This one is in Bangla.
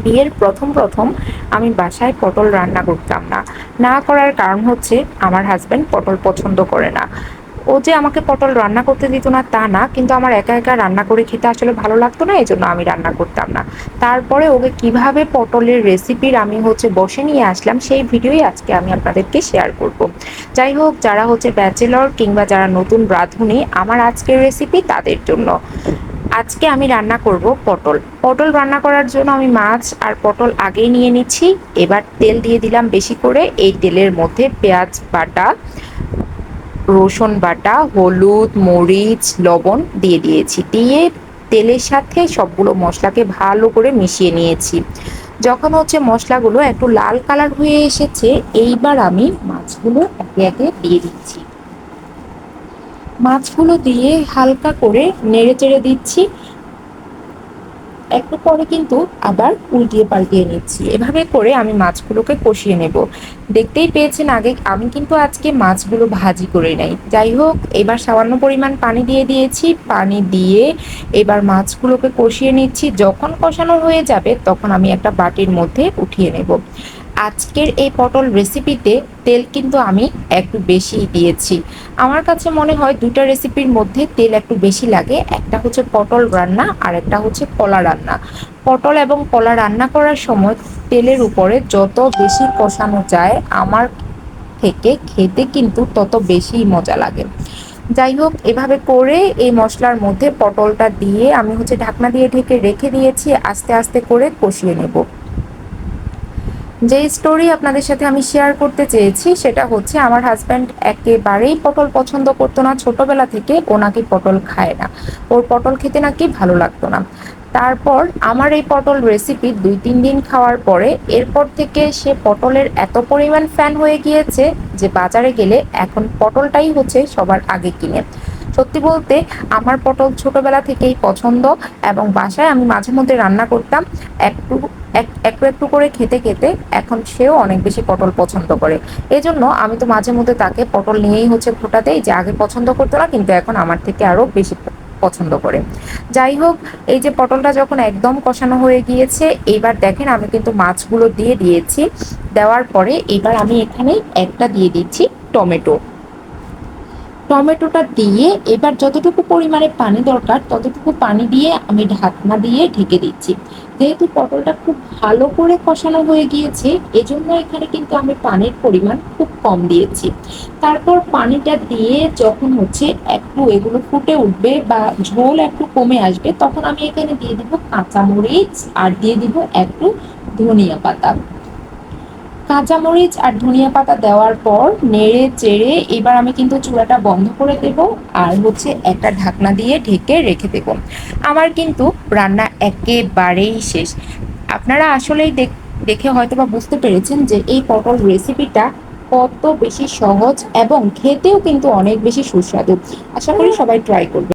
বিয়ের প্রথম প্রথম আমি বাসায় পটল রান্না করতাম না। না করার কারণ হচ্ছে আমার হাজব্যান্ড পটল পছন্দ করে না। ও যে আমাকে পটল রান্না করতে দিত না তা না, কিন্তু আমার একা একা রান্না করে খেতে আসলে ভালো লাগতো না, এই জন্য আমি রান্না করতাম না। তারপরে ওকে কিভাবে পটলের রেসিপির আমি বসে নিয়ে আসলাম, সেই ভিডিওই আজকে আমি আপনাদেরকে শেয়ার করব। যাই হোক, যারা ব্যাচেলর কিংবা যারা নতুন রাঁধুনি, আমার আজকের রেসিপি তাদের জন্য। আজকে আমি রান্না করব পটল। পটল রান্না করার জন্য আমি মাছ আর পটল আগেই নিয়ে নিচ্ছি। এবার তেল দিয়ে দিলাম বেশি করে। এই তেলের মধ্যে পেঁয়াজ বাটা, রসুন বাটা, হলুদ, মরিচ, লবণ দিয়ে দিয়েছি। দিয়ে তেলের সাথে সবগুলো মশলাকে ভালো করে মিশিয়ে নিয়েছি। যখন মশলাগুলো একটু লাল কালার হয়ে এসেছে, এইবার আমি মাছগুলো একে একে দিয়ে দিচ্ছি। মাছগুলো দিয়ে হালকা করে নেড়ে চেড়ে দিচ্ছি। একটু পরে কিন্তু আবার উল্টিয়ে পাল্টিয়ে নিচ্ছি। এভাবে করে আমি মাছগুলোকে কষিয়ে নেব। দেখতেই পেয়েছেন আগে আমি কিন্তু আজকে মাছগুলো ভাজি করে নাই। যাই হোক, এবার সামান্য পরিমাণ পানি দিয়ে দিয়েছি। পানি দিয়ে এবার মাছগুলোকে কষিয়ে নিচ্ছি। যখন কষানো হয়ে যাবে তখন আমি একটা বাটির মধ্যে উঠিয়ে নেব। আজকের এই পটল রেসিপিতে তেল কিন্তু আমি একটু বেশিই দিয়েছি। আমার কাছে মনে হয় দুটা রেসিপির মধ্যে তেল একটু বেশি লাগে। একটা পটল রান্না আর একটা কলা রান্না। পটল এবং কলা রান্না করার সময় তেলের উপরে যত বেশি কষানো যায়, আমার থেকে খেতে কিন্তু তত বেশি মজা লাগে। যাই হোক, এভাবে করে এই মশলার মধ্যে পটলটা দিয়ে আমি ঢাকনা দিয়ে ঢেকে রেখে দিয়েছি। আস্তে আস্তে করে কষিয়ে নেব। যে স্টোরি আপনাদের সাথে আমি শেয়ার করতে চেয়েছি সেটা হচ্ছে, আমার হাজব্যান্ড একেবারেই পটল পছন্দ করতো না। ছোটবেলা থেকে ও নাকি পটল খায় না, ওর পটল খেতে নাকি ভালো লাগতো না। তারপর আমার এই পটল রেসিপি 2-3 দিন খাওয়ার পরে এরপর থেকে সে পটলের এত পরিমাণ ফ্যান হয়ে গিয়েছে যে বাজারে গেলে এখন পটলটাই সবার আগে কিনে। সত্যি বলতে আমার পটল ছোটবেলা থেকেই পছন্দ, এবং বাসায় আমি মাঝে মধ্যে রান্না করতাম। একটু একটু একটু করে খেতে খেতে এখন সেও অনেক বেশি পটল পছন্দ করে। এজন্য আমি তো মাঝে মধ্যে তাকে পটল নিয়েই খোঁটা দেই, যে আগে পছন্দ করতো না কিন্তু এখন আমার থেকে আরো বেশি পছন্দ করে। যাই হোক, এই যে পটলটা যখন একদম কষানো হয়ে গিয়েছে, এবার দেখেন আমি কিন্তু মাছগুলো দিয়ে দিয়েছি। দেওয়ার পরে এবার আমি এখানে একটা দিয়ে দিচ্ছি টমেটো। টমেটোটা দিয়ে এবার যতটুকু পরিমাণে পানি দরকার ততটুকু পানি দিয়ে আমি ঢাকনা দিয়ে ঢেকে দিচ্ছি। যেহেতু পটলটা খুব ভালো করে কষানো হয়ে গিয়েছে, এজন্য এখানে কিন্তু আমি পানির পরিমাণ খুব কম দিয়েছি। তারপর পানিটা দিয়ে যখন একটু এগুলো ফুটে উঠবে বা ঝোল একটু কমে আসবে, তখন আমি এখানে দিয়ে দিব কাঁচামরিচ আর দিয়ে দিব একটু ধনিয়া পাতা। কাঁচামরিচ আর ধনিয়া পাতা দেওয়ার পর নেড়ে চেড়ে এবার আমি কিন্তু চুলাটা বন্ধ করে দেব। আর একটা ঢাকনা দিয়ে ঢেকে রেখে দেব। আমার কিন্তু রান্না একেবারেই শেষ। আপনারা আসলেই দেখে হয়তো বা বুঝতে পেরেছেন যে এই পটল রেসিপিটা কত বেশি সহজ এবং খেতেও কিন্তু অনেক বেশি সুস্বাদু। আশা করি সবাই ট্রাই করবে।